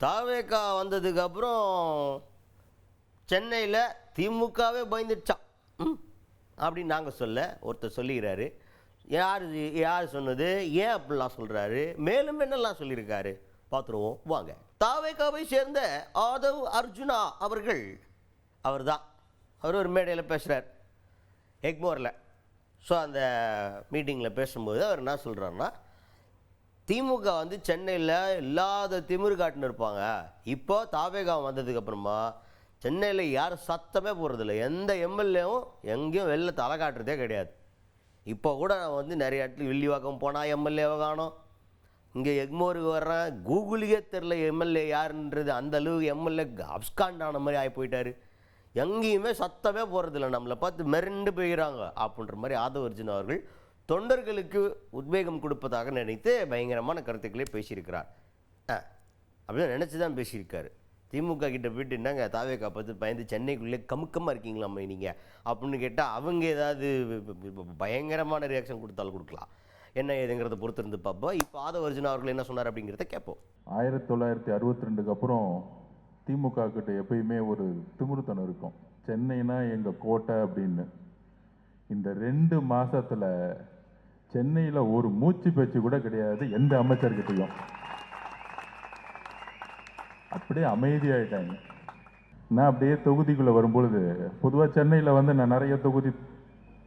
தாவேக்கா வந்ததுக்கப்புறம் சென்னையில் திமுகவே பயந்துடுச்சான் அப்படின்னு நாங்கள் சொல்ல ஒருத்தர் சொல்லிக்கிறாரு. யார் சொன்னது, ஏன் அப்படிலாம் சொல்கிறாரு, மேலும் என்னெல்லாம் சொல்லியிருக்காரு பார்த்துருவோம் வாங்க. தாவேக்காவை சேர்ந்த ஆதவ் அர்ஜுனா அவர் தான் ஒரு மேடையில் பேசுகிறார் எக்மோரில். ஸோ அந்த மீட்டிங்கில் பேசும்போது அவர் என்ன சொல்கிறாருன்னா, திமுக சென்னையில் இல்லாத திமிரு காட்டுன்னு இருப்பாங்க. இப்போ தாவேகா வந்ததுக்கப்புறமா சென்னையில் யாரும் சத்தமே போடுறதில்ல. எந்த எம்எல்ஏவும் எங்கேயும் வெளில தலை காட்டுறதே கிடையாது. இப்போ கூட நான் நிறைய இடத்துல வில்லிவாக்கம் போனால் எம்எல்ஏவை காணோம். இங்கே எக்மோருக்கு வர்றேன், கூகுளுக்கே தெரில எம்எல்ஏ யாருன்றது. அந்த அளவுக்கு எம்எல்ஏ அப்ஸ்காண்டான மாதிரி ஆகி போயிட்டார். எங்கேயுமே சத்தமே போடுறதில்ல, நம்மளை பார்த்து மிரண்டு போயிடறாங்க அப்படின்ற மாதிரி ஆதவ் அர்ஜுன் அவர்கள் தொண்டர்களுக்கு உத்வேகம் கொடுப்பதாக நினைத்து பயங்கரமான கருத்துக்களே பேசியிருக்கிறார். அப்படின்னு நினச்சி தான் பேசியிருக்காரு. திமுக கிட்ட போயிட்டு என்னங்க தாவேக்கா பார்த்து பயந்து சென்னைக்குள்ளே கமுக்கமாக இருக்கீங்களாம்மா நீங்கள் அப்படின்னு கேட்டால் அவங்க ஏதாவது பயங்கரமான ரியாக்ஷன் கொடுத்தாலும் கொடுக்கலாம். என்ன ஏதுங்கிறத பொறுத்து இருந்து பார்ப்போம். இப்போ ஆதவ் அர்ஜுன் அவர்கள் என்ன சொன்னார் அப்படிங்கிறத கேட்போம். 1962 அப்புறம் திமுக கிட்ட எப்பயுமே ஒரு திமிருத்தனம் இருக்கும். சென்னைனா எங்கள் கோட்டை அப்படின்னு. இந்த 2 மாசத்துல சென்னையில் ஒரு மூச்சு பேச்சு கூட கிடையாது எந்த அமைச்சர்கிட்டையும். அப்படியே அமைதியாயிட்டாங்க. நான் அப்படியே தொகுதிக்குள்ளே வரும்பொழுது, பொதுவாக சென்னையில் நான் நிறைய தொகுதி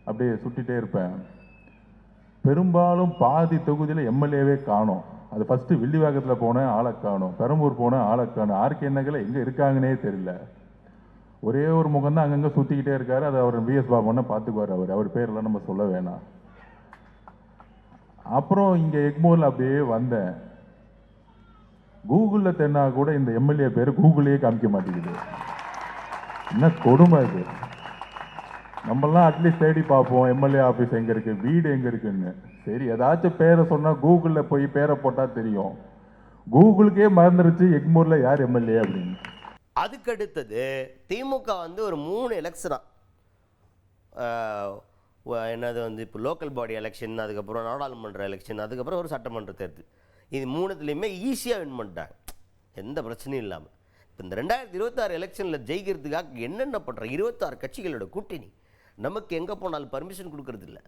அப்படியே சுட்டிகிட்டே இருப்பேன். பெரும்பாலும் பாதி தொகுதியில் எம்எல்ஏவே காணோம். அது ஃபஸ்ட்டு வில்லிவாக்கத்தில் போனேன், ஆளை காணும். பெரம்பூர் போனேன், ஆளை காணும். ஆர்கே நகரில் எங்கே இருக்காங்கன்னே தெரியல. ஒரே ஒரு முகம் தான் அங்கங்கே சுற்றிக்கிட்டே இருக்காரு. அது அவர் விஎஸ் பாபுன்னா பார்த்துக்குவார். அவர் பேரெல்லாம் நம்ம சொல்ல வேணாம். அப்புறம் இங்கே எக்மோரில் அப்படியே வந்தேன். கூகுளில் தென்னா கூட இந்த எம்எல்ஏ பேர் கூகுளே காமிக்க மாட்டேங்குது. என்ன கொடுமை இது. நம்மளாம் அட்லீஸ்ட் தேடி பார்ப்போம் எம்எல்ஏ ஆஃபீஸ் எங்கே இருக்குது, வீடு எங்கே இருக்குன்னு. சரி, ஏதாச்சும் பேரை சொன்னால் கூகுளில் போய் பேரை போட்டால் தெரியும். கூகுளுக்கே மறந்துருச்சு எக்மோரில் யார் எம்எல்ஏ அப்படின்னு. அதுக்கு அடுத்தது திமுக ஒரு 3 எலெக்ஷனாக என்னது இப்போ லோக்கல் பாடி எலெக்ஷன், அதுக்கப்புறம் நாடாளுமன்ற எலெக்ஷன், அதுக்கப்புறம் ஒரு சட்டமன்ற தேர்தல். இது 3த்துலேயுமே ஈஸியாக வின் பண்ணிட்டாங்க, எந்த பிரச்சனையும் இல்லாமல். இப்போ இந்த 2026 எலெக்ஷனில் ஜெயிக்கிறதுக்காக என்னென்ன பண்ணுற 26 கட்சிகளோட கூட்டணி நமக்கு எங்கே போனாலும் பர்மிஷன் கொடுக்கறதில்ல.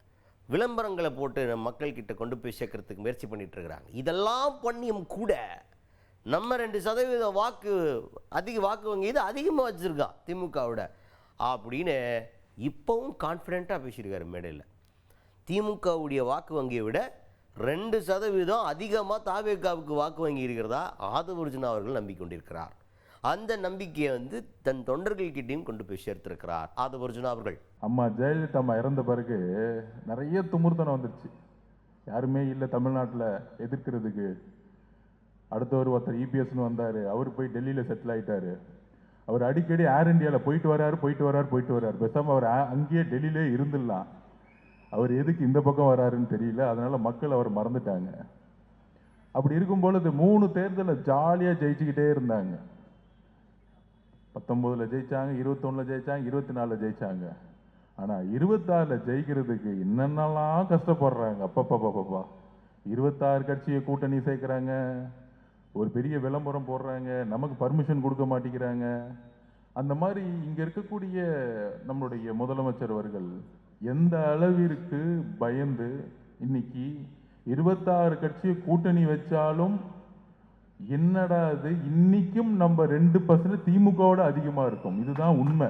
விளம்பரங்களை போட்டு மக்கள்கிட்ட கொண்டு போய் சேர்க்கறதுக்கு முயற்சி பண்ணிகிட்ருக்குறாங்க. இதெல்லாம் பண்ணியும் கூட நம்ம 2% வாக்கு வங்கி இது அதிகமாக வச்சுருக்கான் திமுகவோட அப்படின்னு இப்போவும் கான்ஃபிடென்ட்டாக பேசியிருக்காரு மேடையில். திமுகவுடைய வாக்கு வங்கியை விட 2% அதிகமாக தாவேக்காவுக்கு வாக்கு வங்கி இருக்கிறதா ஆதவ் அர்ஜுனா அவர்கள் நம்பிக்கொண்டிருக்கிறார். அந்த நம்பிக்கையை தன் தொண்டர்கள்கிட்டையும் கொண்டு போய் சேர்த்திருக்கிறார் ஆதவ் அர்ஜுனா அவர்கள். அம்மா ஜெயலலிதா அம்மா இறந்த பிறகு நிறைய துமுர்த்தனம் வந்துருச்சு. யாருமே இல்லை தமிழ்நாட்டில் எதிர்க்கிறதுக்கு. அடுத்தவர் ஒருத்தர் இபிஎஸ்னு வந்தார். அவர் போய் டெல்லியில் செட்டில் ஆகிட்டார். அவர் அடிக்கடி ஏர் இண்டியாவில் போயிட்டு வராரு. பேசாமல் அவர் அங்கேயே டெல்லியிலே இருந்துடலாம். அவர் எதுக்கு இந்த பக்கம் வராருன்னு தெரியல. அதனால மக்கள் அவர் மறந்துட்டாங்க. அப்படி இருக்கும் பொழுது 3 தேர்தலில் ஜாலியாக ஜெயிச்சுக்கிட்டே இருந்தாங்க. 19 ஜெயிச்சாங்க, 21 ஜெயிச்சாங்க, 24 ஜெயிச்சாங்க. ஆனால் 26 ஜெயிக்கிறதுக்கு என்னென்னலாம் கஷ்டப்படுறாங்க. அப்பப்பா 26 கட்சியை கூட்டணி சேர்க்குறாங்க, ஒரு பெரிய விளம்பரம் போடுறாங்க, நமக்கு பர்மிஷன் கொடுக்க மாட்டேங்கிறாங்க. அந்த மாதிரி இங்கே இருக்கக்கூடிய நம்மளுடைய முதலமைச்சர் அவர்கள் எந்த அளவிற்கு பயந்து இன்னைக்கு 26 கட்சியை கூட்டணி வச்சாலும் என்னடா அது இன்னைக்கும் நம்ம 2% திமுகவோட அதிகமாக இருக்கும். இதுதான் உண்மை.